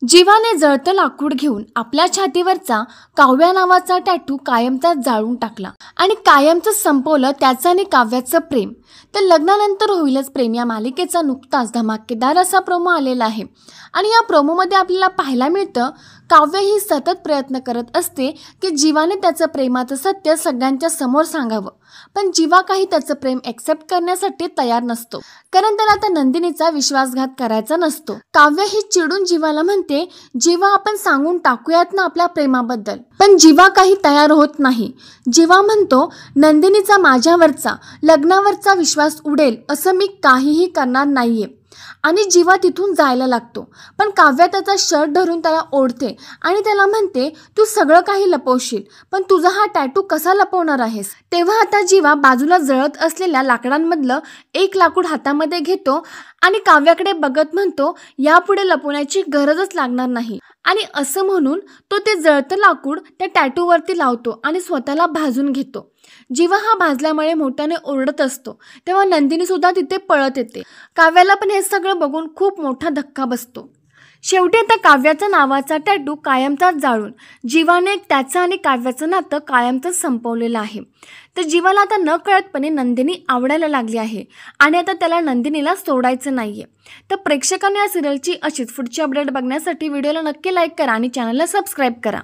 जीवाने जळतं लाकूड घेऊन आपल्या छातीवरचा काव्या नावाचा टॅटू कायमचा जाळून टाकला आणि कायमचं संपवलं त्याचं आणि काव्याचं प्रेम. तर लग्नानंतर होईलच प्रेम या मालिकेचा नुकताच धमाकेदार असा प्रोमो आलेला आहे आणि या प्रोमोमध्ये आपल्याला पाहायला मिळतं काव्य ही सतत प्रयत्न करत असते की जीवाने त्याचं प्रेमाचं सत्य सगळ्यांच्या समोर सांगावं, पण जीवा काही त्याचं प्रेम एक्सेप्ट करण्यासाठी तयार नसतो, कारण त्याला आता नंदिनीचा विश्वासघात करायचा नसतो. काव्य ही चिडून जीवाला म्हणते, जीवा आपण सांगून टाकूयात ना आपल्या प्रेमाबद्दल, पण जीवा काही तयार होत नाही. जीवा म्हणतो नंदिनीचा माझ्यावरचा लग्नावरचा विश्वास उडेल असं मी काहीही करणार नाहीये आणि जीवा तिथून जायला लागतो. पण काव्य त्याचा शर्ट धरून त्याला ओढते आणि त्याला म्हणते तू सगळं काही लपवशील, पण तुझा हा टॅटू कसा लपवणार आहेस. तेव्हा आता जीवा बाजूला जळत असलेल्या लाकडांमधलं एक लाकूड हातामध्ये घेतो आणि काव्याकडे बघत म्हणतो यापुढे लपवण्याची गरजच लागणार नाही. आणि असं म्हणून तो ते जळतं लाकूड त्या टॅटूवरती लावतो आणि स्वतःला भाजून घेतो. जीवा हा भाजल्यामुळे मोठ्याने ओरडत असतो तेव्हा नंदिनी सुद्धा तिथे पळत येते. काव्याला पण हे सगळं बघून खूप मोठा धक्का बसतो. शेवटी आता काव्याचा नावाचा टॅटू कायमचाच जाळून जीवाने त्याचं आणि काव्याचं नातं कायमचंच संपवलेलं आहे. तर जीवाला आता न कळतपणे नंदिनी आवडायला लागली आहे आणि आता त्याला नंदिनीला सोडायचं नाहीये. तर प्रेक्षकांनी या सिरियलची अशीच पुढची अपडेट बघण्यासाठी व्हिडिओला नक्की लाईक करा आणि चॅनलला सबस्क्राईब करा.